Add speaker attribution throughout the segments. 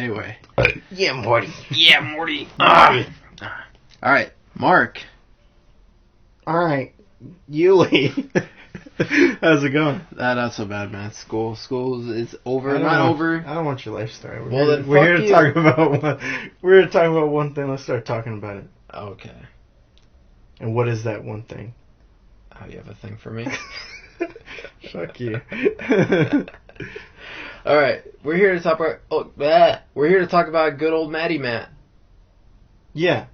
Speaker 1: Anyway.
Speaker 2: Yeah, Morty.
Speaker 1: Yeah, Morty. All right, Mark.
Speaker 2: All right, Yuli. How's it going?
Speaker 1: Not so bad, man. School is over.
Speaker 2: Over. I don't want your life story.
Speaker 1: We're here to
Speaker 2: talk about one. We're here to talk about one thing. Let's start talking about it.
Speaker 1: Okay.
Speaker 2: And what is that one thing?
Speaker 1: Oh, you have a thing for me?
Speaker 2: Fuck you.
Speaker 1: All right, we're here to talk about. We're here to talk about good old Matty Matt.
Speaker 2: Yeah.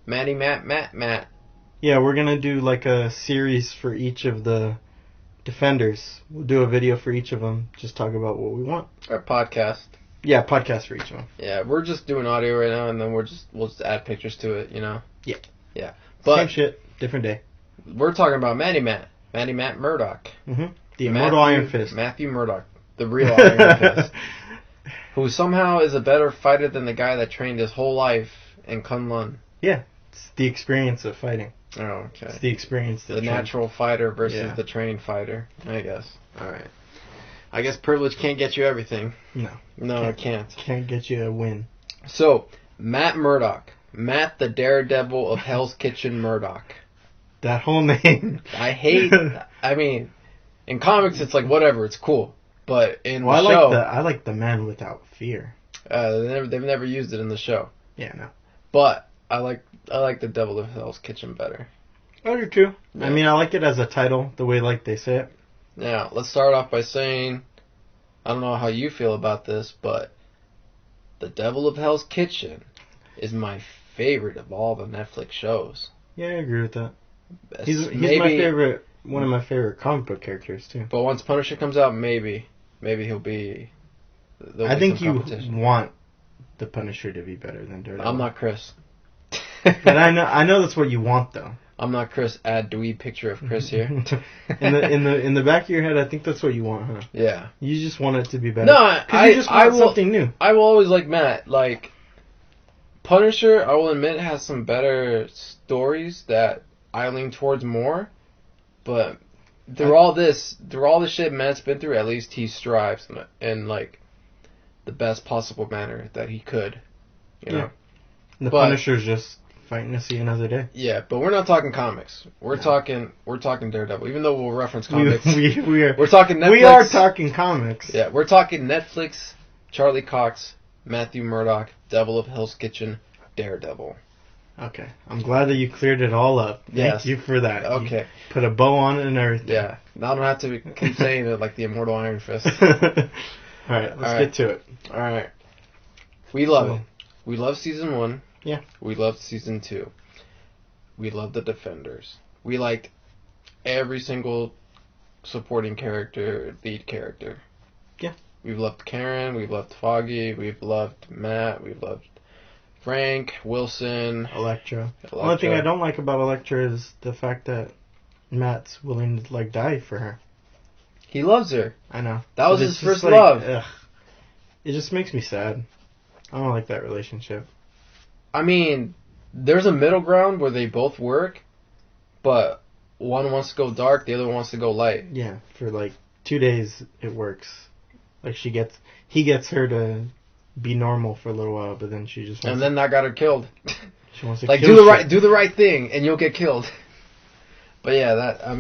Speaker 1: Matty Matt.
Speaker 2: Yeah, we're gonna do like a series for each of the Defenders. We'll do a video for each of them. Just talk about what we want.
Speaker 1: Our podcast.
Speaker 2: Yeah, podcast for each of them.
Speaker 1: Yeah, we're just doing audio right now, and then we'll just add pictures to it. You know.
Speaker 2: Yeah.
Speaker 1: But
Speaker 2: same shit, different day.
Speaker 1: We're talking about Matty Matt Murdock.
Speaker 2: Mm-hmm. The immortal Iron Fist.
Speaker 1: Matthew Murdock, the real Iron Fist, who somehow is a better fighter than the guy that trained his whole life in Kunlun.
Speaker 2: Yeah, it's the experience of fighting.
Speaker 1: Oh, okay.
Speaker 2: It's the experience.
Speaker 1: The natural fighter versus the trained fighter, I guess. All right. I guess privilege can't get you everything. No, it can't.
Speaker 2: Can't get you a win.
Speaker 1: So, Matt Murdock. Matt the Daredevil of Hell's Kitchen Murdock.
Speaker 2: That whole name.
Speaker 1: I mean, in comics it's like whatever, it's cool. But in the show...
Speaker 2: I like the man without fear.
Speaker 1: They've never used it in the show.
Speaker 2: Yeah, no.
Speaker 1: But I like the Devil of Hell's Kitchen better.
Speaker 2: I do too.
Speaker 1: Yeah.
Speaker 2: I mean, I like it as a title, the way like they say it.
Speaker 1: Now, let's start off by saying, I don't know how you feel about this, but the Devil of Hell's Kitchen is my favorite of all the Netflix shows.
Speaker 2: Yeah, I agree with that. He's my favorite, one of my favorite comic book characters too.
Speaker 1: But once Punisher comes out, maybe he'll be.
Speaker 2: I think you want the Punisher to be better than Daredevil.
Speaker 1: I'm not Chris.
Speaker 2: But I know that's what you want though.
Speaker 1: I'm not Chris. Add dweeb picture of Chris here.
Speaker 2: in the back of your head, I think that's what you want, huh?
Speaker 1: Yeah.
Speaker 2: You just want it to be better.
Speaker 1: No,
Speaker 2: you just want something new.
Speaker 1: I will always like Matt. Like Punisher, I will admit, has some better stories that I lean towards more. But through all this shit Matt's been through, at least he strives in like the best possible manner that he could. You know.
Speaker 2: The Punisher's just fighting to see another day.
Speaker 1: Yeah, but we're not talking comics. We're talking Daredevil. Even though we'll reference comics, we're talking Netflix.
Speaker 2: We are talking comics.
Speaker 1: Yeah, we're talking Netflix, Charlie Cox, Matthew Murdock, Devil of Hell's Kitchen, Daredevil.
Speaker 2: Okay, I'm glad that you cleared it all up. Thank you for that.
Speaker 1: Okay,
Speaker 2: you put a bow on it and everything.
Speaker 1: Yeah, now I don't have to keep saying it like the immortal Iron Fist.
Speaker 2: All right, let's get to it.
Speaker 1: All right, we love it. We love season 1.
Speaker 2: Yeah.
Speaker 1: We loved season 2. We loved the Defenders. We liked every single supporting character, lead character.
Speaker 2: Yeah.
Speaker 1: We've loved Karen, we've loved Foggy, we've loved Matt, we've loved Frank, Wilson,
Speaker 2: Elektra. The only thing I don't like about Elektra is the fact that Matt's willing to die for her.
Speaker 1: He loves her.
Speaker 2: I know.
Speaker 1: That was his first love.
Speaker 2: Ugh. It just makes me sad. I don't like that relationship.
Speaker 1: I mean, there's a middle ground where they both work, but one wants to go dark, the other wants to go light.
Speaker 2: Yeah, for 2 days it works. He gets her to be normal for a little while, but then she just
Speaker 1: then that got her killed.
Speaker 2: She wants to
Speaker 1: do the right thing and you'll get killed. But yeah, all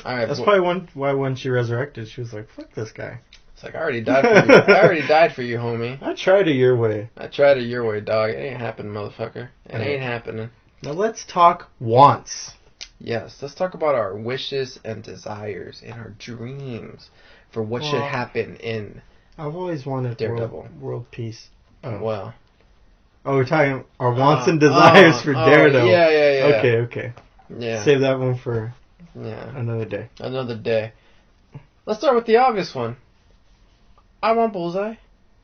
Speaker 1: right.
Speaker 2: That's probably why when she resurrected, she was like, "Fuck this guy."
Speaker 1: It's like, I already died for you. I already died for you, homie.
Speaker 2: I tried it your way.
Speaker 1: I tried it your way, dog. It ain't happening, motherfucker. It ain't happening.
Speaker 2: Now let's talk wants.
Speaker 1: Yes, let's talk about our wishes and desires and our dreams for what should happen in
Speaker 2: I've always wanted
Speaker 1: Daredevil.
Speaker 2: World peace. Oh.
Speaker 1: Well.
Speaker 2: Oh, we're talking our wants and desires for Daredevil.
Speaker 1: Yeah.
Speaker 2: Okay.
Speaker 1: Yeah.
Speaker 2: Save that one for another day.
Speaker 1: Another day. Let's start with the obvious one. I want Bullseye.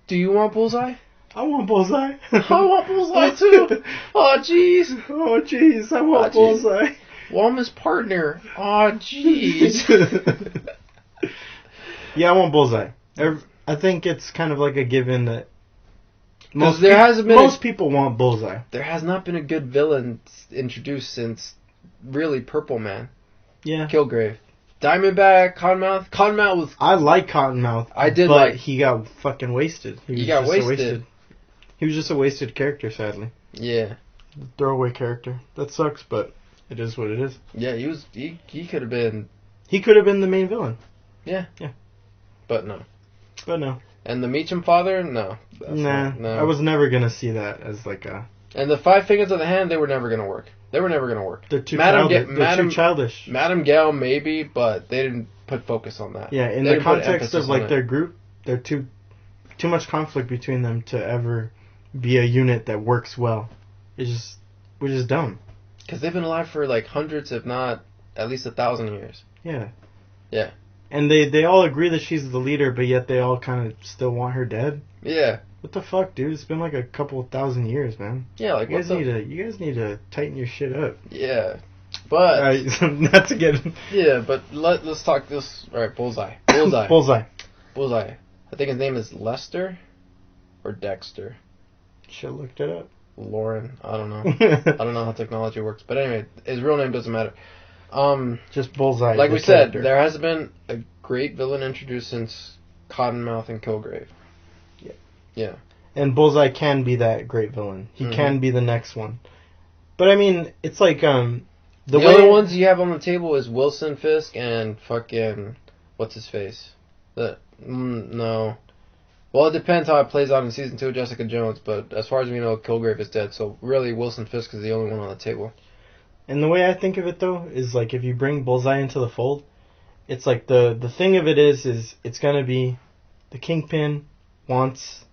Speaker 1: Do you want Bullseye?
Speaker 2: I want Bullseye.
Speaker 1: I want Bullseye too. Oh jeez.
Speaker 2: Oh jeez. I want Bullseye.
Speaker 1: Warmest partner. Oh jeez.
Speaker 2: Yeah, I want Bullseye. I think it's kind of like a given that most people want Bullseye.
Speaker 1: There has not been a good villain introduced since really Purple Man.
Speaker 2: Yeah.
Speaker 1: Kilgrave. Diamondback, Cottonmouth. Cottonmouth was...
Speaker 2: I like Cottonmouth.
Speaker 1: I did
Speaker 2: but he got fucking wasted.
Speaker 1: He got wasted.
Speaker 2: He was just a wasted character, sadly.
Speaker 1: Yeah.
Speaker 2: Throwaway character. That sucks, but it is what it is.
Speaker 1: Yeah, he could have been...
Speaker 2: He could have been the main villain.
Speaker 1: Yeah.
Speaker 2: Yeah.
Speaker 1: But no. And the Meacham father? No.
Speaker 2: Nah. No. I was never going to see that as like a...
Speaker 1: And the 5 fingers of the hand, they were never going to work.
Speaker 2: They're too childish.
Speaker 1: Madame Gale, maybe, but they didn't put focus on that.
Speaker 2: Yeah, in the context of like their group, they're too much conflict between them to ever be a unit that works well. Which is dumb.
Speaker 1: Because they've been alive for like hundreds, if not at least 1,000 years.
Speaker 2: Yeah.
Speaker 1: Yeah.
Speaker 2: And they all agree that she's the leader, but yet they all kind of still want her dead.
Speaker 1: Yeah.
Speaker 2: What the fuck, dude? It's been like a couple 1,000 years, man.
Speaker 1: Yeah, like
Speaker 2: you guys need to tighten your shit up.
Speaker 1: Yeah. But
Speaker 2: not to get...
Speaker 1: Yeah, but let's talk this. All right, Bullseye.
Speaker 2: Bullseye.
Speaker 1: I think his name is Lester or Dexter.
Speaker 2: Should have looked it up.
Speaker 1: Lauren. I don't know. I don't know how technology works. But anyway, his real name doesn't matter.
Speaker 2: Just Bullseye.
Speaker 1: Like we said, there hasn't been a great villain introduced since Cottonmouth and Kilgrave.
Speaker 2: Yeah.
Speaker 1: Yeah.
Speaker 2: And Bullseye can be that great villain. He can be the next one. But I mean, it's like the
Speaker 1: other ones you have on the table is Wilson Fisk and fucking what's his face? No. Well, it depends how it plays out in season 2 of Jessica Jones, but as far as we know, Kilgrave is dead, so really Wilson Fisk is the only one on the table.
Speaker 2: And the way I think of it, though, is like if you bring Bullseye into the fold, it's like the thing of it is it's going to be the Kingpin wants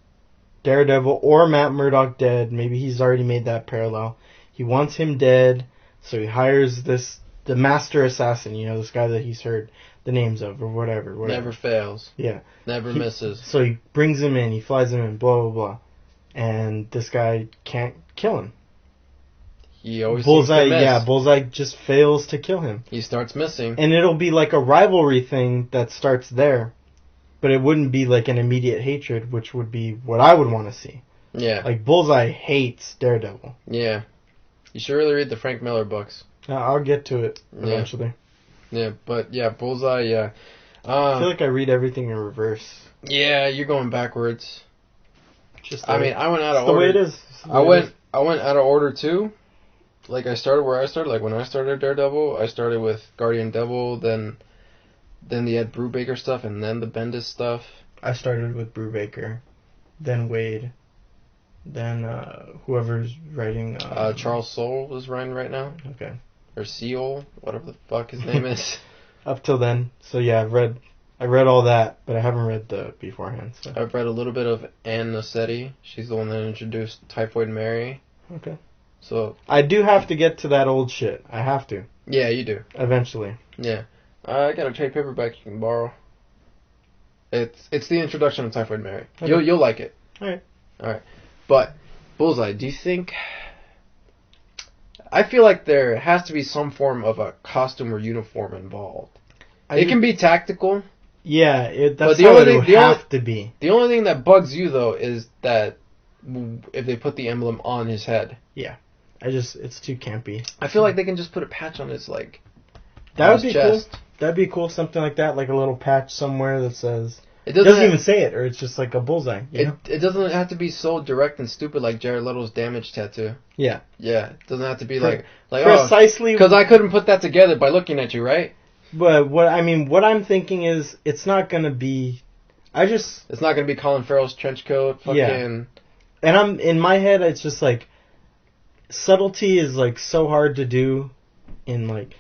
Speaker 2: Daredevil or Matt Murdock dead. Maybe he's already made that parallel. He wants him dead, so he hires the master assassin, this guy that he's heard the names of or whatever.
Speaker 1: Never fails.
Speaker 2: Yeah.
Speaker 1: Never misses.
Speaker 2: So he brings him in, he flies him in, blah, blah, blah. And this guy can't kill him.
Speaker 1: He always Bullseye
Speaker 2: just fails to kill him.
Speaker 1: He starts missing.
Speaker 2: And it'll be like a rivalry thing that starts there. But it wouldn't be like an immediate hatred, which would be what I would want to see.
Speaker 1: Yeah.
Speaker 2: Like Bullseye hates Daredevil.
Speaker 1: Yeah. You should really read the Frank Miller books.
Speaker 2: I'll get to it eventually.
Speaker 1: Yeah, but yeah, Bullseye, yeah.
Speaker 2: I feel like I read everything in reverse.
Speaker 1: Yeah, you're going backwards.
Speaker 2: I
Speaker 1: went out of order.
Speaker 2: The way it is.
Speaker 1: I went out of order too. Like I started where I started. Like when I started Daredevil, I started with Guardian Devil, then the Ed Brubaker stuff, and then the Bendis stuff.
Speaker 2: I started with Brubaker, then Wade, then whoever's writing.
Speaker 1: Charles Soule is writing right now.
Speaker 2: Okay.
Speaker 1: Or Seal, whatever the fuck his name is.
Speaker 2: Up till then, so yeah, I read all that, but I haven't read the beforehand. So.
Speaker 1: I've read a little bit of Ann Noceti. She's the one that introduced Typhoid Mary.
Speaker 2: Okay.
Speaker 1: So
Speaker 2: I do have to get to that old shit. I have to.
Speaker 1: Yeah, you do.
Speaker 2: Eventually.
Speaker 1: Yeah. I got a trade paperback you can borrow. It's the introduction of Typhoid Mary. Okay. You'll like it.
Speaker 2: All right.
Speaker 1: But Bullseye, do you think? I feel like there has to be some form of a costume or uniform involved. It can be tactical.
Speaker 2: Yeah, that's how it would have to be.
Speaker 1: The only thing that bugs you, though, is that if they put the emblem on his head.
Speaker 2: Yeah. It's too campy.
Speaker 1: I feel like they can just put a patch on his, like,
Speaker 2: that would be chest. Cool. That'd be cool, something like that, like a little patch somewhere that says... It doesn't even say it, or it's just like a bullseye.
Speaker 1: It doesn't have to be so direct and stupid like Jared Leto's damage tattoo.
Speaker 2: Yeah.
Speaker 1: Yeah, it doesn't have to be like
Speaker 2: precisely
Speaker 1: because I couldn't put that together by looking at you, right?
Speaker 2: But what I'm thinking is it's not gonna be.
Speaker 1: It's not gonna be Colin Farrell's trench coat. Fucking.
Speaker 2: Yeah. And in my head, it's just like subtlety is like so hard to do, in like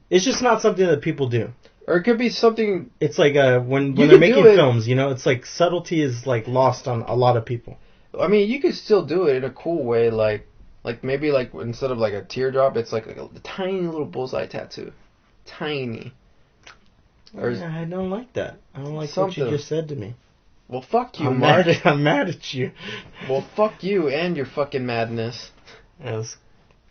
Speaker 2: it's just not something that people do.
Speaker 1: Or it could be something...
Speaker 2: It's like when they're making films, it's like subtlety is like lost on a lot of people.
Speaker 1: I mean, you could still do it in a cool way, like maybe like instead of like a teardrop, it's like a tiny little bullseye tattoo. Tiny.
Speaker 2: I don't like that. I don't like what you just said to me.
Speaker 1: Well, fuck you, Marc.
Speaker 2: I'm mad at you.
Speaker 1: Well, fuck you and your fucking madness.
Speaker 2: Yes.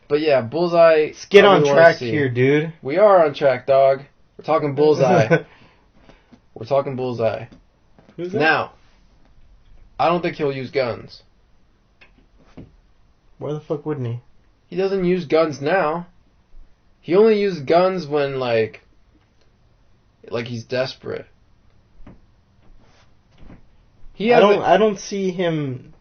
Speaker 1: But yeah, Bullseye...
Speaker 2: Let's get on track here, dude.
Speaker 1: We are on track, dog. We're talking Bullseye. We're talking Bullseye.
Speaker 2: Who's that?
Speaker 1: Now, I don't think he'll use guns.
Speaker 2: Why the fuck wouldn't he?
Speaker 1: He doesn't use guns now. He only uses guns when, like he's desperate.
Speaker 2: I don't see him,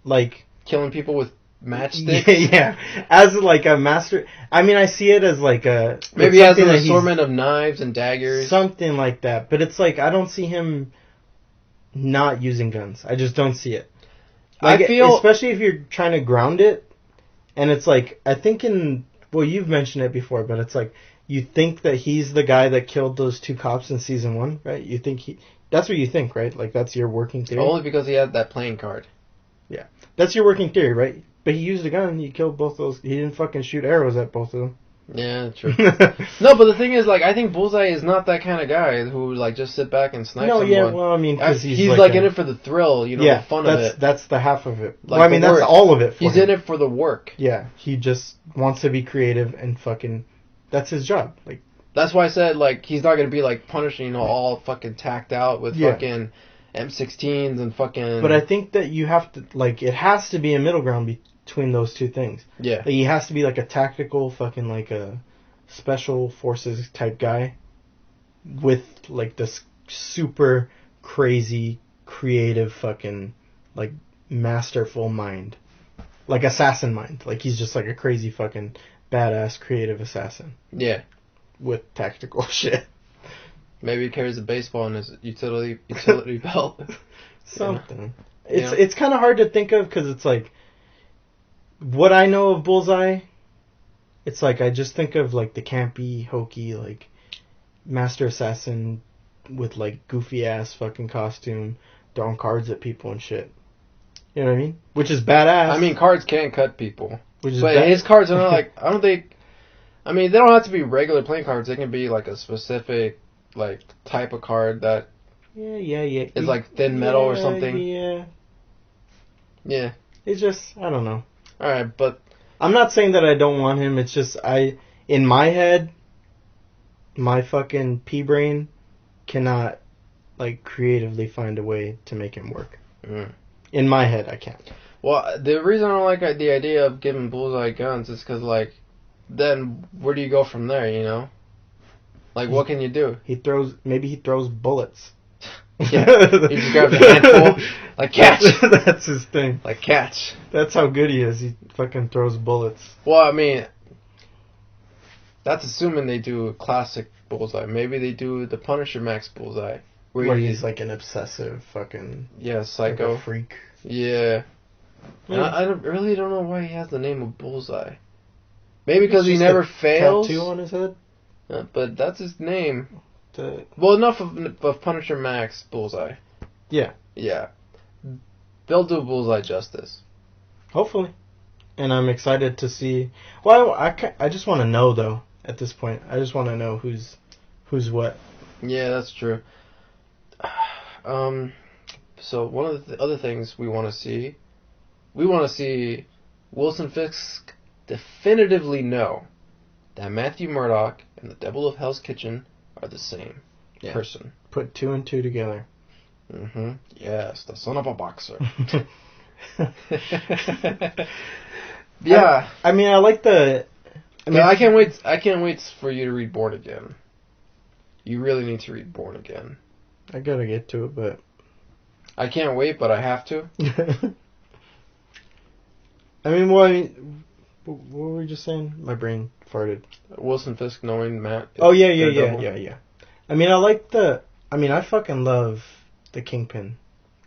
Speaker 2: like
Speaker 1: killing people with matchsticks.
Speaker 2: Yeah, as like a master. I mean, I see it as like a
Speaker 1: maybe as an assortment of knives and daggers,
Speaker 2: something like that. But it's like I don't see him not using guns. I just don't see it. Like,
Speaker 1: I feel,
Speaker 2: especially if you're trying to ground it, and it's like I think you've mentioned it before, but it's like you think that he's the guy that killed those 2 cops in season 1, right? You think that's what you think, right? Like that's your working theory.
Speaker 1: Only because he had that playing card.
Speaker 2: Yeah, that's your working theory, right? But he used a gun. He killed both those. He didn't fucking shoot arrows at both of them.
Speaker 1: Yeah, true. No, but the thing is, like, I think Bullseye is not that kind of guy who would, like, just sit back and snipe someone.
Speaker 2: Yeah, well, I mean, because
Speaker 1: he's like in it for the thrill, the fun of it.
Speaker 2: That's the half of it.
Speaker 1: Like,
Speaker 2: well, I mean, that's all of it for
Speaker 1: him. He's in it for the work.
Speaker 2: Yeah, he just wants to be creative and fucking, that's his job. Like,
Speaker 1: that's why I said, like, he's not going to be, like, punishing, all fucking tacked out with fucking M16s and fucking...
Speaker 2: But I think that you have to, like, it has to be a middle ground between those two things.
Speaker 1: Yeah.
Speaker 2: Like, he has to be, like, a tactical fucking, like, a special forces type guy with, like, this super crazy, creative fucking, like, masterful mind. Like, assassin mind. Like, he's just, like, a crazy fucking badass creative assassin.
Speaker 1: Yeah.
Speaker 2: With tactical shit.
Speaker 1: Maybe he carries a baseball in his utility belt.
Speaker 2: Something. It's kind of hard to think of because it's like what I know of Bullseye. It's like I just think of like the campy, hokey, like master assassin with like goofy ass fucking costume, throwing cards at people and shit. You know what I mean? Which is badass.
Speaker 1: I mean, cards can cut people.
Speaker 2: Which is
Speaker 1: but his cards are not like I don't think. I mean, they don't have to be regular playing cards. They can be like a specific like type of card that
Speaker 2: is
Speaker 1: like thin metal or something. Yeah.
Speaker 2: It's just I don't know.
Speaker 1: All right, but
Speaker 2: I'm not saying that I don't want him. It's just in my head, my fucking pea brain cannot like creatively find a way to make him work. In my head, I can't.
Speaker 1: Well, the reason I don't like the idea of giving Bullseye guns is because like, then where do you go from there? You know, like what can you do?
Speaker 2: Maybe he throws bullets.
Speaker 1: Yeah, he just grabs a handful, like catch.
Speaker 2: That's his thing.
Speaker 1: Like catch.
Speaker 2: That's how good he is. He fucking throws bullets.
Speaker 1: Well, I mean, that's assuming they do a classic Bullseye. Maybe they do the Punisher Max Bullseye,
Speaker 2: where he's like an obsessive fucking
Speaker 1: psycho
Speaker 2: like a freak.
Speaker 1: Yeah. And I really don't know why he has the name of Bullseye. Maybe because he never fails.
Speaker 2: Tattoo on his head.
Speaker 1: But that's his name. Well, enough of Punisher Max Bullseye.
Speaker 2: Yeah.
Speaker 1: Yeah. They'll do Bullseye justice.
Speaker 2: Hopefully. And I'm excited to see... Well, I just want to know, though, at this point. I just want to know who's what.
Speaker 1: Yeah, that's true. So one of the other things we want to see Wilson Fisk definitively know that Matthew Murdock and the Devil of Hell's Kitchen are the same person.
Speaker 2: Put 2 and 2 together.
Speaker 1: Mm-hmm. Yes, the son of a boxer. Yeah.
Speaker 2: I mean, I like the...
Speaker 1: I can't wait for you to read Born Again. You really need to read Born Again.
Speaker 2: I gotta get to it, but...
Speaker 1: I can't wait, but I have to.
Speaker 2: I mean, what were we just saying? My brain farted.
Speaker 1: Wilson Fisk knowing Matt.
Speaker 2: Oh, yeah. I mean, I fucking love the Kingpin.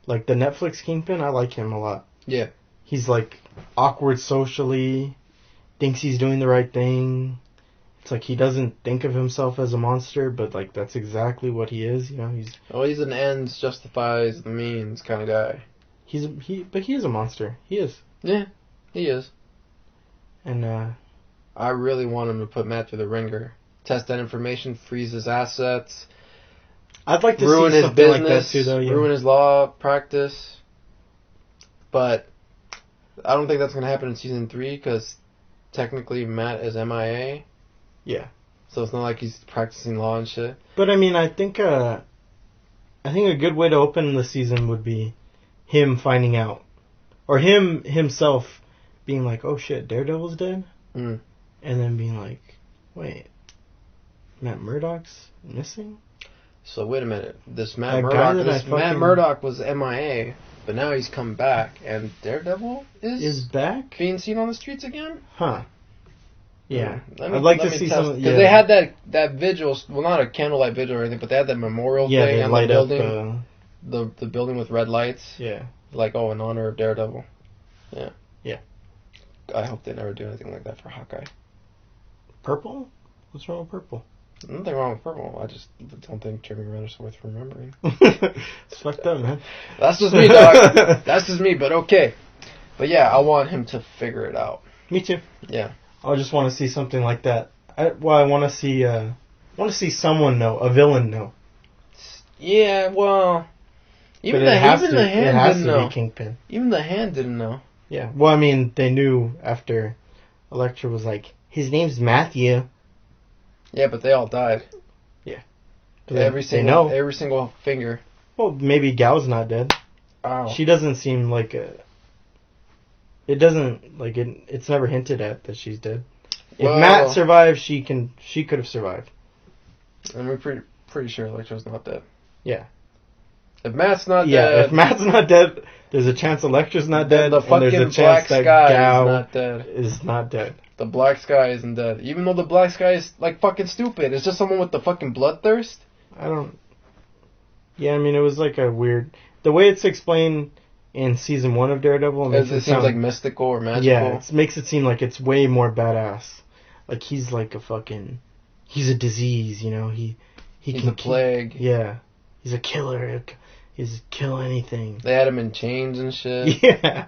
Speaker 2: Like, the Netflix Kingpin, I like him a lot.
Speaker 1: Yeah.
Speaker 2: He's, like, awkward socially, thinks he's doing the right thing. It's like he doesn't think of himself as a monster, but, like, that's exactly what he is, you know?
Speaker 1: He's an ends justifies the means kind of guy.
Speaker 2: But he is a monster. He is.
Speaker 1: Yeah, he is.
Speaker 2: And,
Speaker 1: I really want him to put Matt through the ringer. Test that information, freeze his assets.
Speaker 2: I'd like to
Speaker 1: ruin
Speaker 2: see
Speaker 1: his
Speaker 2: something
Speaker 1: business,
Speaker 2: like that too, though. Yeah.
Speaker 1: Ruin his law practice. But I don't think that's going to happen in season 3 because technically Matt is MIA.
Speaker 2: Yeah.
Speaker 1: So it's not like he's practicing law and shit.
Speaker 2: But I mean, I think a good way to open the season would be him finding out, or himself being like, "Oh shit, Daredevil's dead," and then being like, "Wait, Matt Murdock's missing?"
Speaker 1: So wait a minute, Matt Murdock was MIA. But now he's come back, and Daredevil
Speaker 2: Is back?
Speaker 1: being seen on the streets again.
Speaker 2: Huh. Yeah.
Speaker 1: I'd
Speaker 2: I'd like to see some.
Speaker 1: Because they had that vigil, well, not a candlelight vigil or anything, but they had that memorial thing
Speaker 2: they
Speaker 1: on
Speaker 2: light
Speaker 1: the building.
Speaker 2: up
Speaker 1: The building with red lights.
Speaker 2: Yeah.
Speaker 1: Like, in honor of Daredevil. Yeah.
Speaker 2: Yeah.
Speaker 1: I hope they never do anything like that for Hawkeye.
Speaker 2: Purple? What's wrong with purple?
Speaker 1: Nothing wrong with purple. I just don't think Jeremy Renner's worth remembering.
Speaker 2: It's fucked up, man.
Speaker 1: That's just me, dog. That's just me, but okay. But yeah, I want him to figure it out.
Speaker 2: Me too.
Speaker 1: Yeah.
Speaker 2: I just want to see something like that. I want to see someone know, a villain know.
Speaker 1: Yeah, well, even the
Speaker 2: it has
Speaker 1: Hand didn't know.
Speaker 2: Be Kingpin.
Speaker 1: Even the Hand didn't know.
Speaker 2: Yeah. Well, I mean, they knew after Elektra was like, his name's Matthew.
Speaker 1: Yeah, but they all died.
Speaker 2: Yeah.
Speaker 1: Every single finger.
Speaker 2: Well, maybe Gal's not dead.
Speaker 1: Oh.
Speaker 2: She doesn't seem like a... It doesn't, like, it's never hinted at that she's dead. If Matt survived, she could have survived.
Speaker 1: And we're pretty sure Elektra's not dead.
Speaker 2: Yeah.
Speaker 1: If Matt's not dead...
Speaker 2: Yeah, if Matt's not dead, there's a chance Elektra's not dead,
Speaker 1: the
Speaker 2: and there's a chance
Speaker 1: Black
Speaker 2: that
Speaker 1: Sky
Speaker 2: Gal
Speaker 1: is not dead.
Speaker 2: The
Speaker 1: Black Sky isn't dead. Even though the Black Sky is, like, fucking stupid. It's just someone with the fucking bloodthirst.
Speaker 2: Yeah, I mean, it was like a weird... The way it's explained in season 1 of Daredevil...
Speaker 1: It seems like mystical or magical.
Speaker 2: Yeah, it makes it seem like it's way more badass. Like, he's like a fucking... He's a disease, you know? He's
Speaker 1: a plague.
Speaker 2: Yeah. He's a killer. He's kill anything.
Speaker 1: They had him in chains and shit.
Speaker 2: Yeah.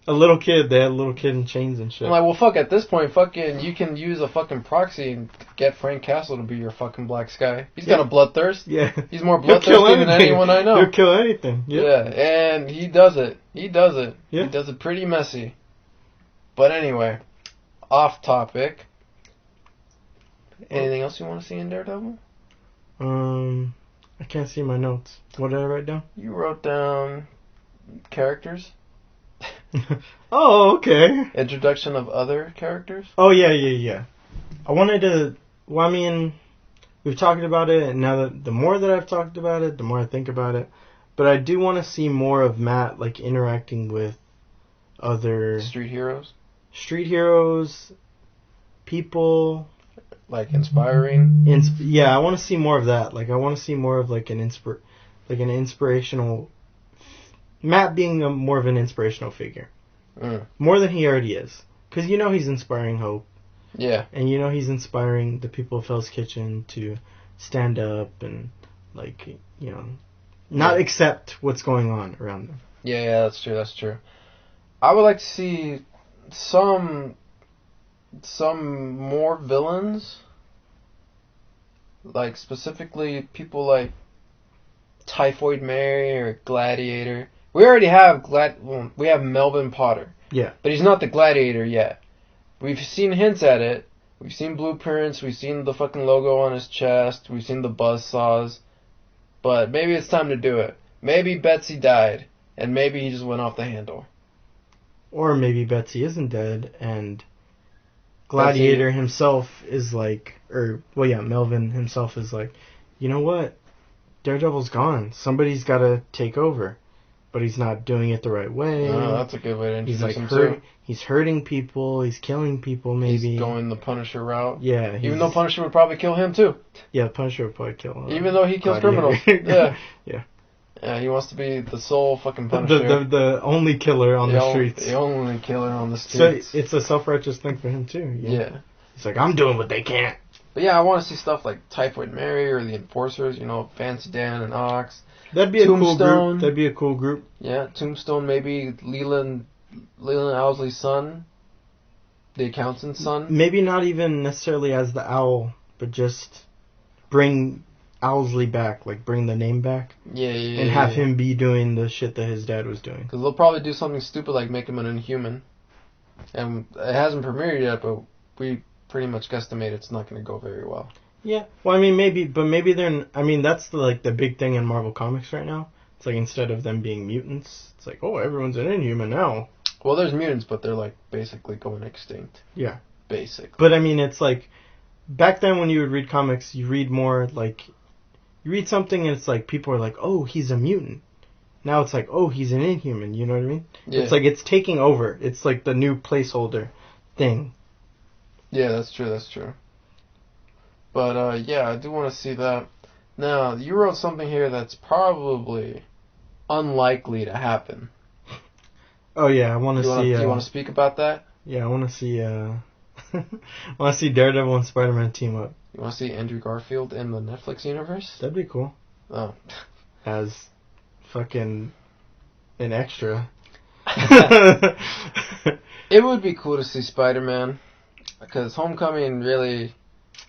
Speaker 2: They had a little kid in chains and shit.
Speaker 1: I'm like, well, fuck, at this point, fucking, you can use a fucking proxy and get Frank Castle to be your fucking Black Sky. He's got a bloodthirst.
Speaker 2: Yeah.
Speaker 1: He's more bloodthirsty than anyone I know.
Speaker 2: He'll kill anything. Yep.
Speaker 1: Yeah, and he does it. Yeah. He does it pretty messy. But anyway, off topic. Anything else you want to see in Daredevil?
Speaker 2: I can't see my notes. What did I write down?
Speaker 1: You wrote down characters.
Speaker 2: Oh, okay.
Speaker 1: Introduction of other characters?
Speaker 2: Oh, yeah. I wanted to... Well, I mean, we've talked about it, and now that the more that I've talked about it, the more I think about it. But I do want to see more of Matt, like, interacting with other...
Speaker 1: Street heroes,
Speaker 2: people...
Speaker 1: Like, inspiring?
Speaker 2: Yeah, I want to see more of that. Like, I want to see more of, like, an inspirational... Matt being more of an inspirational figure. More than he already is. Because you know he's inspiring hope.
Speaker 1: Yeah.
Speaker 2: And you know he's inspiring the people of Hell's Kitchen to stand up and, like, you know, not accept what's going on around them.
Speaker 1: Yeah, that's true. I would like to see some more villains. Like, specifically people like Typhoid Mary or Gladiator. We already have we have Melvin Potter.
Speaker 2: Yeah.
Speaker 1: But he's not the Gladiator yet. We've seen hints at it. We've seen blueprints. We've seen the fucking logo on his chest. We've seen the buzzsaws. But maybe it's time to do it. Maybe Betsy died, and maybe he just went off the handle.
Speaker 2: Or maybe Betsy isn't dead, and Gladiator himself is like... Melvin himself is like, you know what? Daredevil's gone. Somebody's got to take over. But he's not doing it the right way.
Speaker 1: Oh, that's a good way to introduce him too.
Speaker 2: He's hurting people. He's killing people, maybe.
Speaker 1: He's going the Punisher route.
Speaker 2: Yeah.
Speaker 1: Even though Punisher would probably kill him too.
Speaker 2: Yeah, Punisher would probably kill him.
Speaker 1: Even though he kills criminals. Yeah.
Speaker 2: Yeah.
Speaker 1: Yeah, he wants to be the sole fucking Punisher.
Speaker 2: The only killer on the streets.
Speaker 1: The only killer on the streets.
Speaker 2: So it's a self-righteous thing for him too.
Speaker 1: Yeah.
Speaker 2: He's like, I'm doing what they can't.
Speaker 1: But yeah, I want to see stuff like Typhoid Mary or the Enforcers, you know, Fancy Dan and Ox.
Speaker 2: That'd be a cool group.
Speaker 1: Yeah, Tombstone, maybe Leland Owlsley's son, the accountant's son.
Speaker 2: Maybe not even necessarily as the owl, but just bring Owlsley back, like bring the name back.
Speaker 1: Yeah.
Speaker 2: And have him be doing the shit that his dad was doing.
Speaker 1: Because they'll probably do something stupid like make him an Inhuman. And it hasn't premiered yet, but we pretty much guesstimate it's not going to go very well.
Speaker 2: Yeah, well, I mean, maybe they're... I mean, that's the big thing in Marvel Comics right now. It's like, instead of them being mutants, it's like, oh, everyone's an Inhuman now.
Speaker 1: Well, there's mutants, but they're, like, basically going extinct.
Speaker 2: Yeah.
Speaker 1: Basically.
Speaker 2: But, I mean, it's like, back then when you would read comics, you read more, like... You read something and it's like, people are like, oh, he's a mutant. Now it's like, oh, he's an Inhuman. You know what I mean?
Speaker 1: Yeah.
Speaker 2: It's like it's taking over. It's like the new placeholder thing.
Speaker 1: Yeah, that's true. That's true. But yeah, I do want to see that. Now, you wrote something here that's probably unlikely to happen.
Speaker 2: Oh yeah, I want to see.
Speaker 1: Do you want to speak about that?
Speaker 2: Yeah, I want to see. I want to see Daredevil and Spider-Man team up.
Speaker 1: You want to see Andrew Garfield in the Netflix universe?
Speaker 2: That'd be cool.
Speaker 1: Oh.
Speaker 2: As fucking an extra.
Speaker 1: It would be cool to see Spider-Man, because Homecoming really...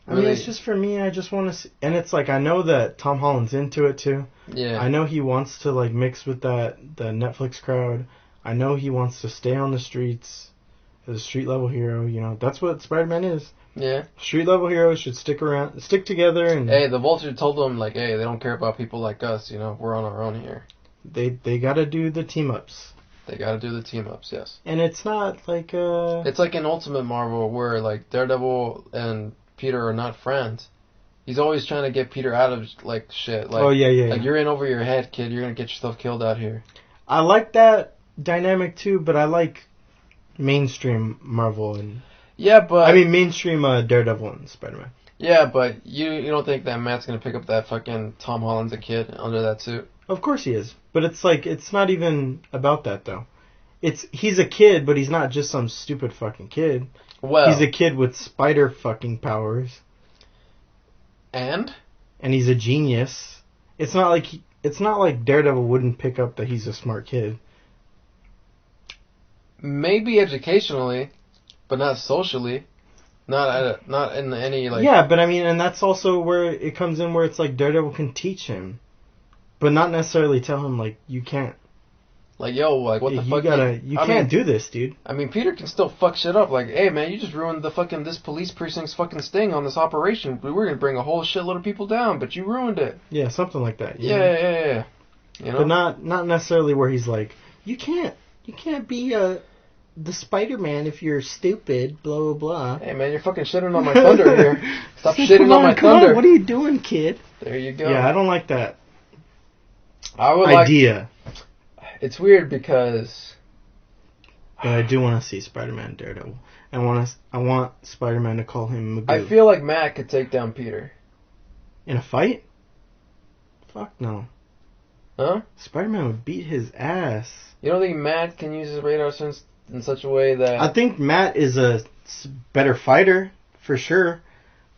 Speaker 2: I mean, it's just for me, I just want to see... And it's like, I know that Tom Holland's into it too.
Speaker 1: Yeah.
Speaker 2: I know he wants to like mix with the Netflix crowd. I know he wants to stay on the streets as a street-level hero, you know. That's what Spider-Man is.
Speaker 1: Yeah.
Speaker 2: Street-level heroes should stick together and...
Speaker 1: Hey, the Vulture told them, like, hey, they don't care about people like us, you know. We're on our own here.
Speaker 2: They gotta do the team-ups.
Speaker 1: They gotta do the team-ups, yes.
Speaker 2: And it's not like
Speaker 1: It's like in Ultimate Marvel where, like, Daredevil and Peter are not friends. He's always trying to get Peter out of, like, shit. Like,
Speaker 2: oh, yeah.
Speaker 1: Like, you're in over your head, kid. You're gonna get yourself killed out here.
Speaker 2: I like that dynamic, too, but I like mainstream Marvel and...
Speaker 1: Yeah, but...
Speaker 2: I mean, mainstream Daredevil and Spider-Man.
Speaker 1: Yeah, but you don't think that Matt's gonna pick up that fucking Tom Holland's a kid under that suit?
Speaker 2: Of course he is. But it's like, it's not even about that, though. He's a kid, but he's not just some stupid fucking kid.
Speaker 1: Well...
Speaker 2: He's a kid with spider fucking powers.
Speaker 1: And
Speaker 2: he's a genius. It's not like Daredevil wouldn't pick up that he's a smart kid.
Speaker 1: Maybe educationally, but not socially. Not in any, like...
Speaker 2: Yeah, but I mean, and that's also where it comes in, where it's like Daredevil can teach him, but not necessarily tell him, like, you can't.
Speaker 1: Like, yo, like, what the fuck?
Speaker 2: You can't do this, dude.
Speaker 1: I mean, Peter can still fuck shit up. Like, hey, man, you just ruined this police precinct's fucking sting on this operation. We were gonna bring a whole shitload of people down, but you ruined it.
Speaker 2: Yeah, something like that.
Speaker 1: Yeah. You know?
Speaker 2: But not necessarily where he's like, you can't be the Spider-Man if you're stupid, blah, blah, blah.
Speaker 1: Hey, man, you're fucking shitting on my thunder here. Stop shitting on my thunder.
Speaker 2: What are you doing, kid?
Speaker 1: There you go.
Speaker 2: Yeah, I don't like that
Speaker 1: idea. It's weird because...
Speaker 2: But I do want to see Spider-Man and Daredevil. I want Spider-Man to call him Magoo.
Speaker 1: I feel like Matt could take down Peter.
Speaker 2: In a fight? Fuck no.
Speaker 1: Huh?
Speaker 2: Spider-Man would beat his ass.
Speaker 1: You don't think Matt can use his radar sense in such a way that...
Speaker 2: I think Matt is a better fighter, for sure.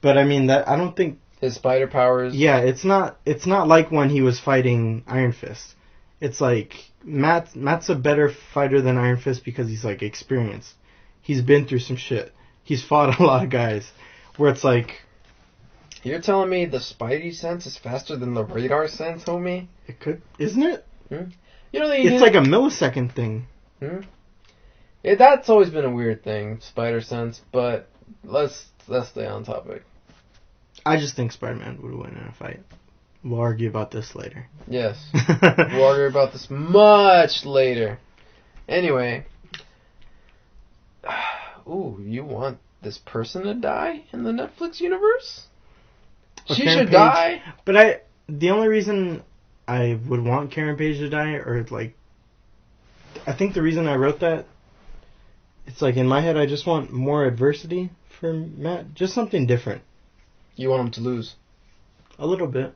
Speaker 2: But I mean, I don't think...
Speaker 1: His spider powers...
Speaker 2: Yeah, it's not like when he was fighting Iron Fist. It's like, Matt's a better fighter than Iron Fist because he's, like, experienced. He's been through some shit. He's fought a lot of guys. Where it's like...
Speaker 1: You're telling me the Spidey sense is faster than the radar sense, homie?
Speaker 2: It could... Isn't it?
Speaker 1: Hmm? You don't think
Speaker 2: it's like a millisecond thing.
Speaker 1: Hmm? Yeah, that's always been a weird thing, spider sense, but let's stay on topic.
Speaker 2: I just think Spider-Man would win in a fight. We'll argue about this later.
Speaker 1: Yes. We'll argue about this much later. Anyway. Ooh, you want this person to die in the Netflix universe? She should die?
Speaker 2: But the only reason I would want Karen Page to die, or like... I think the reason I wrote that, it's like in my head I just want more adversity for Matt. Just something different.
Speaker 1: You want him to lose?
Speaker 2: A little bit.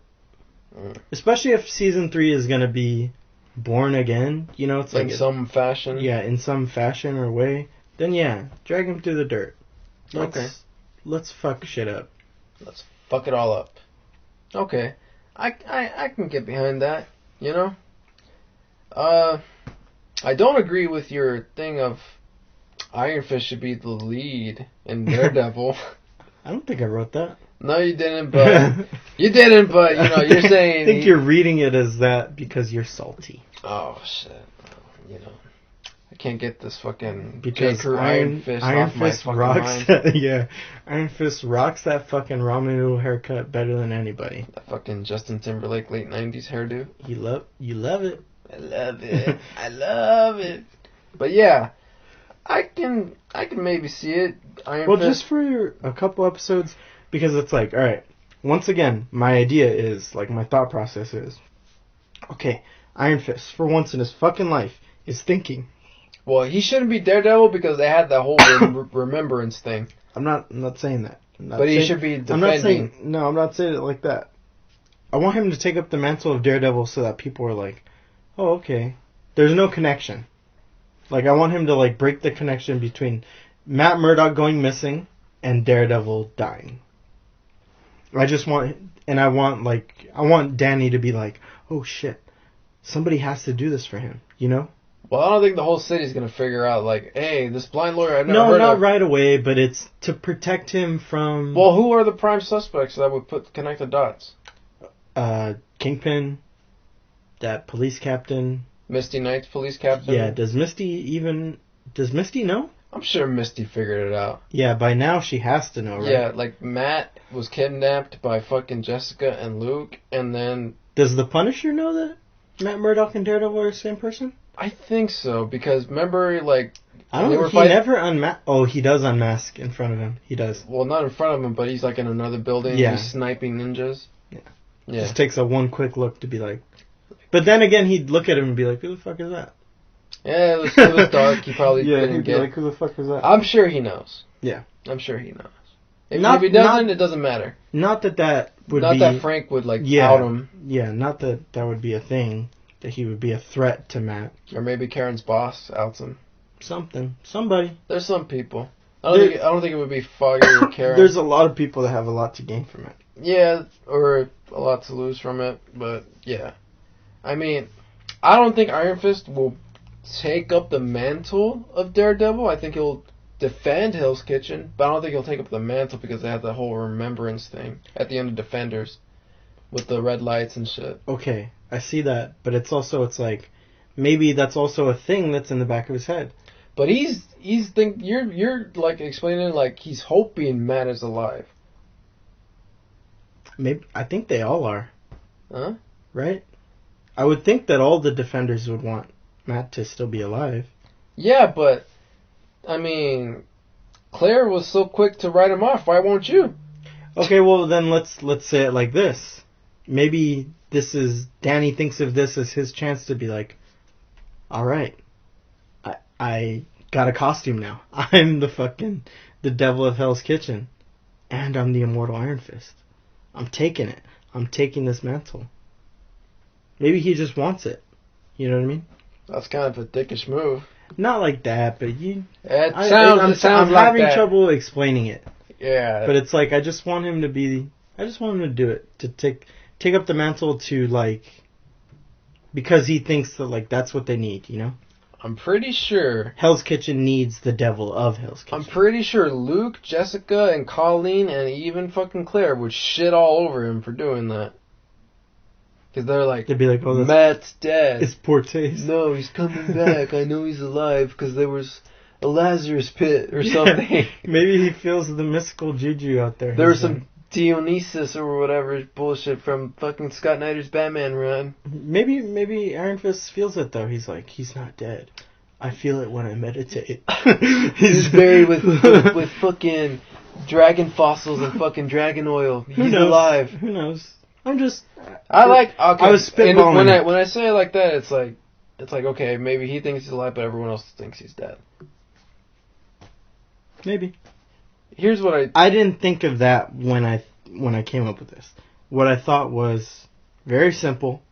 Speaker 2: Especially if season 3 is going to be born again, you know, it's like...
Speaker 1: In some fashion?
Speaker 2: Yeah, in some fashion or way. Then yeah, drag him through the dirt. Let's fuck shit up.
Speaker 1: Let's fuck it all up. Okay. I can get behind that, you know? I don't agree with your thing of Iron Fist should be the lead in Daredevil.
Speaker 2: I don't think I wrote that.
Speaker 1: No, you didn't, but... you know, you're saying...
Speaker 2: I think you're reading it as that because you're salty.
Speaker 1: Oh, shit. You know, I can't get this fucking...
Speaker 2: Because
Speaker 1: Iron Fist off my fucking
Speaker 2: rocks
Speaker 1: mind.
Speaker 2: Yeah, Iron Fist rocks that fucking ramen noodle haircut better than anybody.
Speaker 1: That fucking Justin Timberlake late 90s hairdo.
Speaker 2: You love it.
Speaker 1: I love it. I love it. But yeah, I can maybe see it. Iron Fist.
Speaker 2: Just for a couple episodes... Because it's like, alright, once again, my idea is, like, my thought process is, okay, Iron Fist, for once in his fucking life, is thinking.
Speaker 1: Well, he shouldn't be Daredevil because they had that whole remembrance thing.
Speaker 2: I'm not saying that.
Speaker 1: But he should be defending.
Speaker 2: I'm not saying it like that. I want him to take up the mantle of Daredevil so that people are like, oh, okay. There's no connection. Like, I want him to, like, break the connection between Matt Murdock going missing and Daredevil dying. I want Danny to be like, oh, shit. Somebody has to do this for him, you know?
Speaker 1: Well, I don't think the whole city's going to figure out, like, hey, this blind lawyer I've never heard of.
Speaker 2: No, not right away, but it's to protect him from...
Speaker 1: Well, who are the prime suspects that would connect the dots?
Speaker 2: Kingpin, that police captain...
Speaker 1: Misty Knight's police captain?
Speaker 2: Yeah, does Misty know?
Speaker 1: I'm sure Misty figured it out.
Speaker 2: Yeah, by now she has to know, right?
Speaker 1: Yeah, like, Matt was kidnapped by fucking Jessica and Luke, and then...
Speaker 2: Does the Punisher know that Matt Murdock and Daredevil are the same person?
Speaker 1: I think so, because remember, like...
Speaker 2: I don't know, he never unmasked... Oh, he does unmask in front of him. He does.
Speaker 1: Well, not in front of him, but he's, like, in another building.
Speaker 2: Yeah.
Speaker 1: He's sniping ninjas. Yeah.
Speaker 2: Just takes a one quick look to be like... But then again, he'd look at him and be like, who the fuck is that?
Speaker 1: Yeah, it was dark. He probably didn't
Speaker 2: he'd be like, who the fuck is that?
Speaker 1: I'm sure he knows.
Speaker 2: Yeah.
Speaker 1: I'm sure he knows. If he doesn't, it doesn't matter.
Speaker 2: Not that would
Speaker 1: not
Speaker 2: be...
Speaker 1: Not that Frank would, like, out him.
Speaker 2: Yeah, not that would be a thing. That he would be a threat to Matt.
Speaker 1: Or maybe Karen's boss outs him.
Speaker 2: Somebody.
Speaker 1: There's some people. I don't think it would be Foggy or Karen.
Speaker 2: There's a lot of people that have a lot to gain from it.
Speaker 1: Yeah, or a lot to lose from it, but yeah. I mean, I don't think Iron Fist will take up the mantle of Daredevil. I think he'll defend Hell's Kitchen, but I don't think he'll take up the mantle because they have the whole remembrance thing at the end of Defenders with the red lights and shit.
Speaker 2: Okay, I see that, but it's like maybe that's also a thing that's in the back of his head.
Speaker 1: But you're like explaining it like he's hoping Matt is alive.
Speaker 2: Maybe I think they all are.
Speaker 1: Huh?
Speaker 2: Right? I would think that all the Defenders would want Matt to still be alive.
Speaker 1: Yeah, but I mean, Claire was so quick to write him off. Why won't you?
Speaker 2: Okay, well then let's say it like this. Maybe Danny thinks of this as his chance to be like, all right, I got a costume now. I'm the devil of Hell's Kitchen, and I'm the immortal Iron Fist. I'm taking it. I'm taking this mantle. Maybe he just wants it. You know what I mean?
Speaker 1: That's kind of a dickish move.
Speaker 2: Not like that, but
Speaker 1: I'm
Speaker 2: having trouble explaining it.
Speaker 1: Yeah.
Speaker 2: But it's like I just want him to do it, to take up the mantle to like, because he thinks that like that's what they need, you know?
Speaker 1: I'm pretty sure
Speaker 2: Hell's Kitchen needs the devil of Hell's Kitchen.
Speaker 1: I'm pretty sure Luke, Jessica, and Colleen, and even fucking Claire would shit all over him for doing that. Because they'd be like, oh, Matt's dead.
Speaker 2: It's poor taste.
Speaker 1: No, he's coming back. I know he's alive because there was a Lazarus pit or something.
Speaker 2: Maybe he feels the mystical juju out there.
Speaker 1: There was some Dionysus or whatever bullshit from fucking Scott Snyder's Batman run.
Speaker 2: Maybe Iron Fist feels it though. He's like, he's not dead. I feel it when I meditate.
Speaker 1: He's buried with fucking dragon fossils and fucking dragon oil. He's alive.
Speaker 2: Who knows? I'm just...
Speaker 1: I was
Speaker 2: spitballing.
Speaker 1: When I say it like that, it's like okay, maybe he thinks he's alive, but everyone else thinks he's dead.
Speaker 2: Maybe.
Speaker 1: Here's what
Speaker 2: I didn't think of that when I came up with this. What I thought was very simple.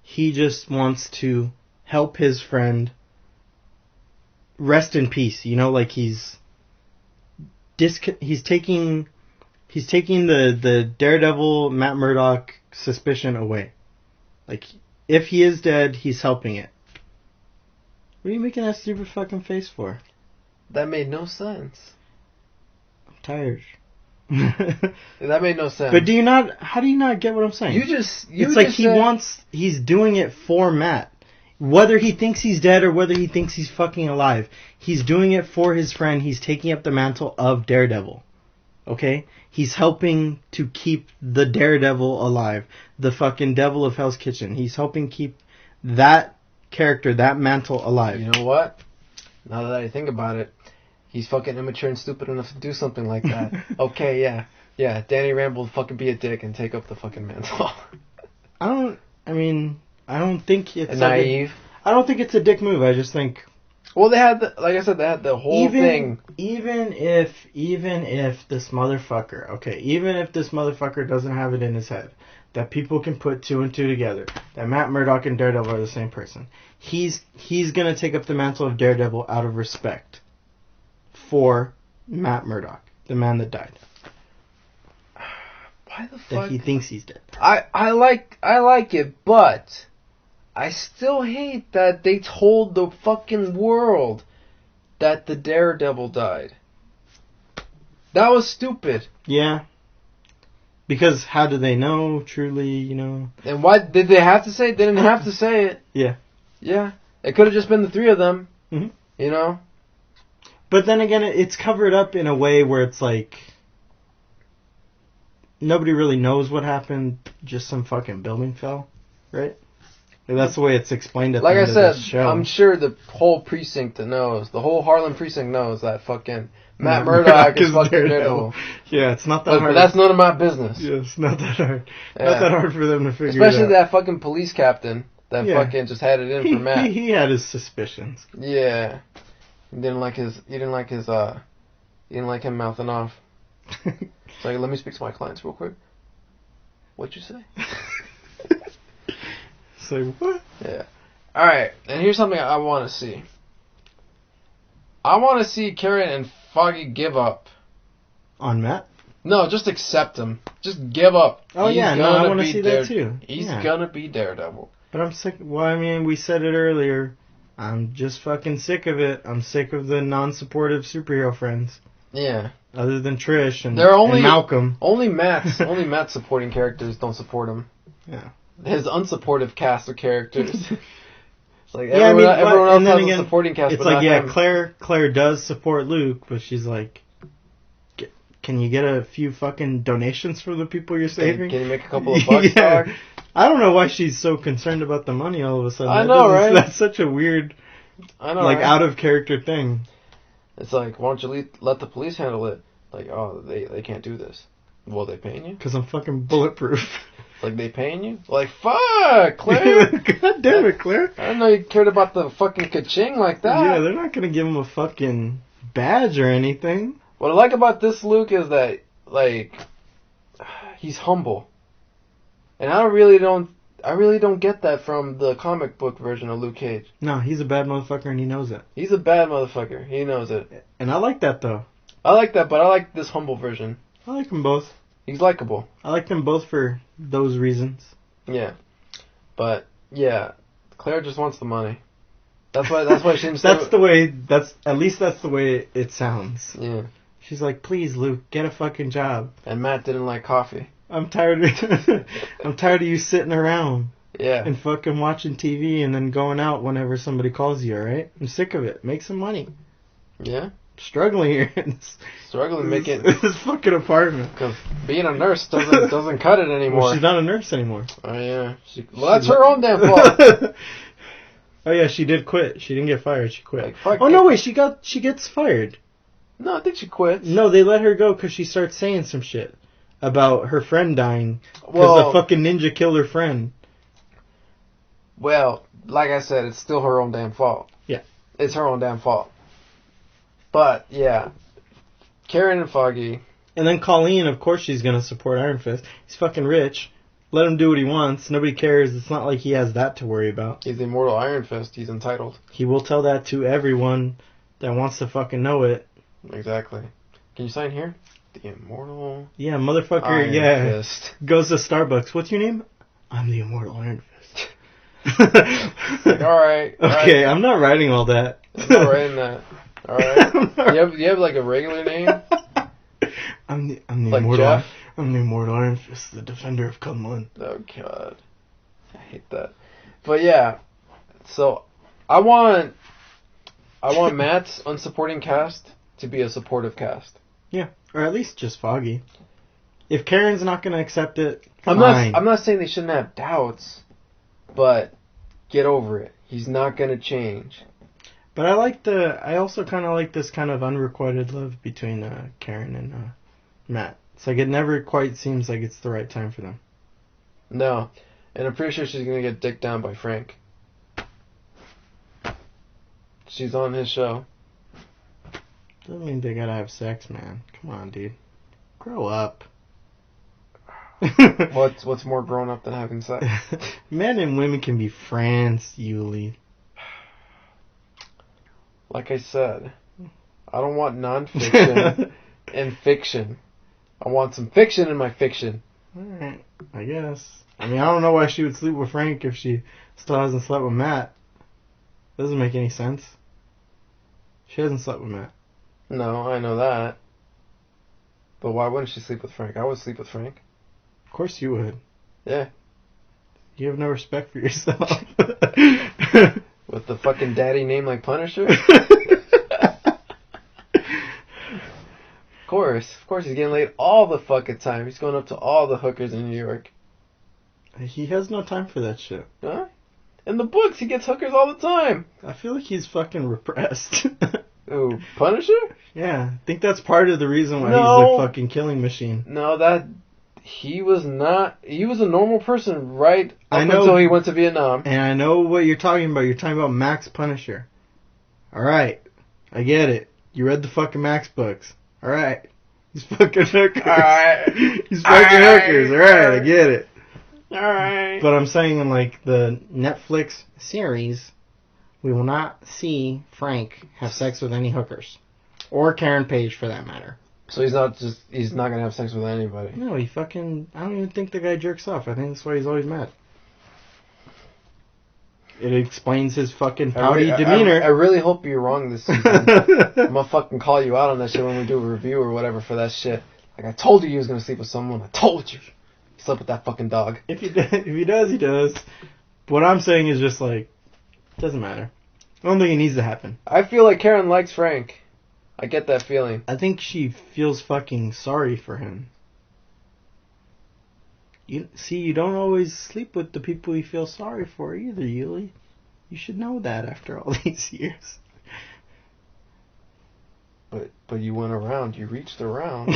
Speaker 2: He just wants to help his friend rest in peace. You know, like he's taking the Daredevil Matt Murdock suspicion away. Like, if he is dead, he's helping it. What are you making that stupid fucking face for?
Speaker 1: That made no sense.
Speaker 2: I'm tired.
Speaker 1: That made no sense.
Speaker 2: But how do you not get what I'm saying? He's doing it for Matt. Whether he thinks he's dead or whether he thinks he's fucking alive, he's doing it for his friend. He's taking up the mantle of Daredevil. Okay? He's helping to keep the Daredevil alive. The fucking devil of Hell's Kitchen. He's helping keep that character, that mantle alive.
Speaker 1: You know what? Now that I think about it, he's fucking immature and stupid enough to do something like that. Okay, yeah. Yeah, Danny Rand will fucking be a dick and take up the fucking mantle.
Speaker 2: I don't think it's
Speaker 1: naive.
Speaker 2: I don't think it's a dick move. I just think.
Speaker 1: Well, they had, like I said, they had the whole thing.
Speaker 2: Even if this motherfucker doesn't have it in his head that people can put two and two together, that Matt Murdock and Daredevil are the same person, he's gonna take up the mantle of Daredevil out of respect for Matt Murdock, the man that died.
Speaker 1: Why the fuck?
Speaker 2: That he thinks he's dead.
Speaker 1: I like it, but I still hate that they told the fucking world that the Daredevil died. That was stupid.
Speaker 2: Yeah. Because how do they know, truly, you know?
Speaker 1: And why did they have to say it? They didn't have to say it.
Speaker 2: Yeah.
Speaker 1: Yeah. It could have just been the three of them.
Speaker 2: Mm-hmm.
Speaker 1: You know?
Speaker 2: But then again, it's covered up in a way where it's like... Nobody really knows what happened. Just some fucking building fell. Right? And that's the way it's explained at
Speaker 1: like
Speaker 2: the
Speaker 1: I
Speaker 2: end
Speaker 1: said,
Speaker 2: of this show.
Speaker 1: I'm sure the whole precinct knows. The whole Harlem precinct knows that fucking... Matt Murdock is fucking Daredevil.
Speaker 2: Yeah, it's not that hard.
Speaker 1: But that's none of my business.
Speaker 2: Yeah, it's not that hard.
Speaker 1: Yeah.
Speaker 2: Not that hard for them to figure
Speaker 1: Especially
Speaker 2: it out.
Speaker 1: that fucking police captain that fucking just had it in for Matt.
Speaker 2: He had his suspicions.
Speaker 1: Yeah. He didn't like him mouthing off. It's like, let me speak to my clients real quick. What'd you say?
Speaker 2: Say what?
Speaker 1: Yeah. Alright, and here's something I want to see. I want to see Karen and Foggy give up.
Speaker 2: On Matt?
Speaker 1: No, just accept him. Just give up.
Speaker 2: Oh, yeah, no, I want to see that too.
Speaker 1: He's gonna be Daredevil.
Speaker 2: But I'm sick. Well, I mean, we said it earlier. I'm just fucking sick of it. I'm sick of the non-supportive superhero friends.
Speaker 1: Yeah.
Speaker 2: Other than Trish and,
Speaker 1: and
Speaker 2: Malcolm.
Speaker 1: Only Matt's supporting characters don't support him.
Speaker 2: Yeah.
Speaker 1: His unsupportive cast of characters. It's like
Speaker 2: yeah,
Speaker 1: everyone else has a supporting cast.
Speaker 2: It's
Speaker 1: but
Speaker 2: like,
Speaker 1: not him.
Speaker 2: Claire does support Luke, but she's like, can you get a few fucking donations for the people you're saving?
Speaker 1: Can you make a couple of bucks, dog?
Speaker 2: I don't know why she's so concerned about the money all of a sudden.
Speaker 1: I know, right?
Speaker 2: That's such a weird,
Speaker 1: right?
Speaker 2: out of character thing.
Speaker 1: It's like, why don't you let the police handle it? Like, oh, they can't do this. Well, they paying you?
Speaker 2: Because I'm fucking bulletproof.
Speaker 1: Like, they paying you? Like, fuck, Claire!
Speaker 2: God damn it, Claire.
Speaker 1: I didn't know you cared about the fucking ka-ching like that.
Speaker 2: Yeah, they're not going to give him a fucking badge or anything.
Speaker 1: What I like about this Luke is that, like, he's humble. And I really don't get that from the comic book version of Luke Cage.
Speaker 2: No, he's a bad motherfucker and he knows it.
Speaker 1: He's a bad motherfucker. He knows it.
Speaker 2: And I like that, though.
Speaker 1: I like that, but I like this humble version.
Speaker 2: I like them both.
Speaker 1: He's likable.
Speaker 2: I like them both for those reasons.
Speaker 1: Yeah. But, yeah, Claire just wants the money. That's why she didn't
Speaker 2: at least that's the way it sounds.
Speaker 1: Yeah.
Speaker 2: She's like, please, Luke, get a fucking job.
Speaker 1: And Matt didn't like coffee.
Speaker 2: I'm tired of you sitting around.
Speaker 1: Yeah.
Speaker 2: And fucking watching TV and then going out whenever somebody calls you, alright? I'm sick of it. Make some money.
Speaker 1: Yeah.
Speaker 2: Struggling here.
Speaker 1: Struggling making
Speaker 2: this fucking apartment.
Speaker 1: Because being a nurse doesn't cut it anymore.
Speaker 2: Well, she's not a nurse anymore.
Speaker 1: Oh yeah. That's her own damn fault.
Speaker 2: Oh yeah, she did quit. She didn't get fired. She quit.
Speaker 1: Like,
Speaker 2: no, wait. She gets fired.
Speaker 1: No, I think she quit.
Speaker 2: No, they let her go because she starts saying some shit about her friend dying because the fucking ninja killed her friend.
Speaker 1: Well, like I said, it's still her own damn fault.
Speaker 2: Yeah.
Speaker 1: It's her own damn fault. But, yeah. Karen and Foggy.
Speaker 2: And then Colleen, of course she's going to support Iron Fist. He's fucking rich. Let him do what he wants. Nobody cares. It's not like he has that to worry about.
Speaker 1: He's the immortal Iron Fist. He's entitled.
Speaker 2: He will tell that to everyone that wants to fucking know it.
Speaker 1: Exactly. Can you sign here? The immortal...
Speaker 2: Yeah, motherfucker,
Speaker 1: Iron Fist.
Speaker 2: Goes to Starbucks. What's your name? I'm the immortal Iron Fist.
Speaker 1: Alright.
Speaker 2: Okay, I'm not writing all that.
Speaker 1: I'm not writing that. Alright. You have like a regular name?
Speaker 2: I'm the
Speaker 1: like
Speaker 2: immortal.
Speaker 1: Jeff?
Speaker 2: I'm the immortal Iron Fist, the defender of Kunlun.
Speaker 1: Oh god. I hate that. But yeah. So I want Matt's unsupporting cast to be a supportive cast.
Speaker 2: Yeah. Or at least just Foggy. If Karen's not gonna accept it,
Speaker 1: I'm
Speaker 2: fine.
Speaker 1: not saying they shouldn't have doubts, but get over it. He's not gonna change.
Speaker 2: But I also kind of like this kind of unrequited love between Karen and Matt. It's like it never quite seems like it's the right time for them.
Speaker 1: No. And I'm pretty sure she's gonna get dicked down by Frank. She's on his show.
Speaker 2: Doesn't mean they gotta have sex, man. Come on, dude. Grow up.
Speaker 1: What's more grown up than having sex?
Speaker 2: Men and women can be friends, Yuli.
Speaker 1: Like I said, I don't want non-fiction and fiction. I want some fiction in my fiction.
Speaker 2: Alright, I guess. I mean, I don't know why she would sleep with Frank if she still hasn't slept with Matt. Doesn't make any sense. She hasn't slept with Matt.
Speaker 1: No, I know that. But why wouldn't she sleep with Frank? I would sleep with Frank.
Speaker 2: Of course you would.
Speaker 1: Yeah.
Speaker 2: You have no respect for yourself.
Speaker 1: With the fucking daddy name like Punisher? Of course he's getting laid all the fucking time. He's going up to all the hookers in New York.
Speaker 2: He has no time for that shit.
Speaker 1: Huh? In the books, he gets hookers all the time.
Speaker 2: I feel like he's fucking repressed.
Speaker 1: Ooh, Punisher?
Speaker 2: Yeah, I think that's part of the reason why he's a fucking killing machine.
Speaker 1: No, he was not. He was a normal person right up until he went to Vietnam.
Speaker 2: And I know what you're talking about. You're talking about Max Punisher. Alright, I get it. You read the fucking Max books. Alright. He's fucking hookers.
Speaker 1: Alright.
Speaker 2: He's fucking hookers. Alright, I get it.
Speaker 1: Alright.
Speaker 2: But I'm saying in like the Netflix series, we will not see Frank have sex with any hookers. Or Karen Page for that matter.
Speaker 1: So he's not gonna have sex with anybody.
Speaker 2: No, I don't even think the guy jerks off. I think that's why he's always mad. It explains his fucking pouty demeanor.
Speaker 1: I really hope you're wrong this season. I'm gonna fucking call you out on that shit when we do a review or whatever for that shit. Like, I told you he was gonna sleep with someone. I told you. He slept with that fucking dog.
Speaker 2: If he does, he does. What I'm saying is just like, it doesn't matter. I don't think it needs to happen.
Speaker 1: I feel like Karen likes Frank. I get that feeling.
Speaker 2: I think she feels fucking sorry for him. You don't always sleep with the people you feel sorry for either, Yuli. You should know that after all these years.
Speaker 1: But you went around. You reached around.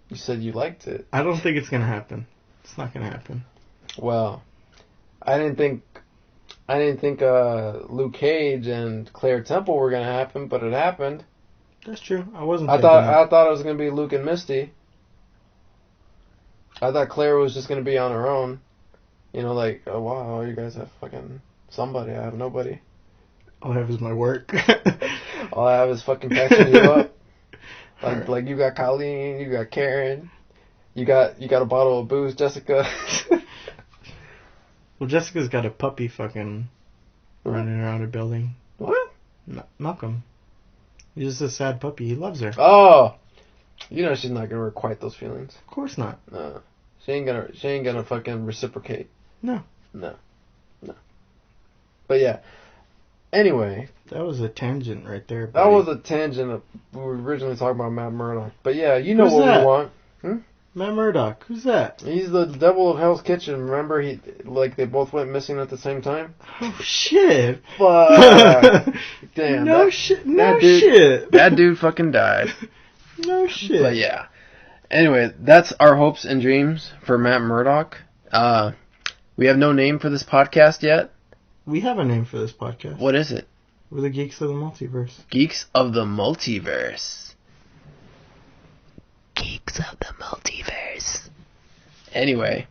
Speaker 1: You said you liked it.
Speaker 2: I don't think it's gonna happen. It's not gonna happen.
Speaker 1: Well, I didn't think Luke Cage and Claire Temple were gonna happen, but it happened.
Speaker 2: That's true. I thought
Speaker 1: it was gonna be Luke and Misty. I thought Claire was just gonna be on her own. You know, like, oh wow, you guys have fucking somebody. I have nobody.
Speaker 2: All I have is my work.
Speaker 1: All I have is fucking patching you up. Like you got Colleen, you got Karen, you got a bottle of booze, Jessica.
Speaker 2: Well, Jessica's got a puppy fucking running around her building.
Speaker 1: What?
Speaker 2: Malcolm. He's just a sad puppy. He loves her.
Speaker 1: Oh, you know she's not gonna requite those feelings.
Speaker 2: Of course not.
Speaker 1: No, she ain't gonna fucking reciprocate.
Speaker 2: No.
Speaker 1: But yeah. Anyway.
Speaker 2: That was a tangent right there, buddy.
Speaker 1: That was a tangent. We were originally talking about Matt Murdock. But yeah, you know what we want.
Speaker 2: Matt Murdock. Who's that?
Speaker 1: He's the devil of Hell's Kitchen. Remember, they both went missing at the same time?
Speaker 2: Oh, shit.
Speaker 1: Fuck. Damn.
Speaker 2: No shit.
Speaker 1: That dude fucking died.
Speaker 2: No shit.
Speaker 1: But yeah. Anyway, that's our hopes and dreams for Matt Murdock. We have no name for this podcast yet.
Speaker 2: We have a name for this podcast.
Speaker 1: What is it?
Speaker 2: We're the Geeks of the Multiverse.
Speaker 1: Geeks of the Multiverse. Geeks of the Multiverse. Anyway.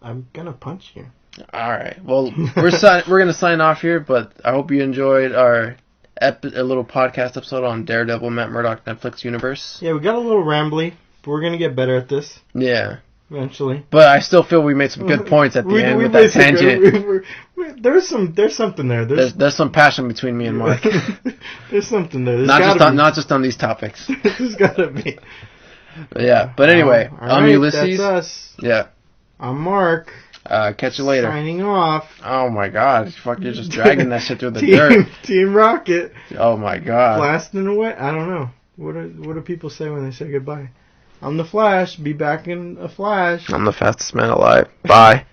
Speaker 2: I'm gonna punch you.
Speaker 1: Alright. Well, we're gonna sign off here, but I hope you enjoyed our a little podcast episode on Daredevil, Matt Murdock, Netflix universe.
Speaker 2: Yeah, we got a little rambly, but we're gonna get better at this.
Speaker 1: Yeah.
Speaker 2: Eventually.
Speaker 1: But I still feel we made some good points at the end with that tangent.
Speaker 2: There's something there.
Speaker 1: There's some passion between me and Mark.
Speaker 2: There's something there.
Speaker 1: Not just on these topics.
Speaker 2: There's gotta be.
Speaker 1: But anyway, I'm Ulysses.
Speaker 2: That's us.
Speaker 1: Yeah.
Speaker 2: I'm Mark.
Speaker 1: Catch you later.
Speaker 2: Signing off.
Speaker 1: Oh my god. Fuck, you're just dragging that shit through the dirt.
Speaker 2: Team Rocket.
Speaker 1: Oh my god.
Speaker 2: Blasting away. I don't know. What do people say when they say goodbye? I'm the Flash. Be back in a flash.
Speaker 1: I'm the fastest man alive. Bye.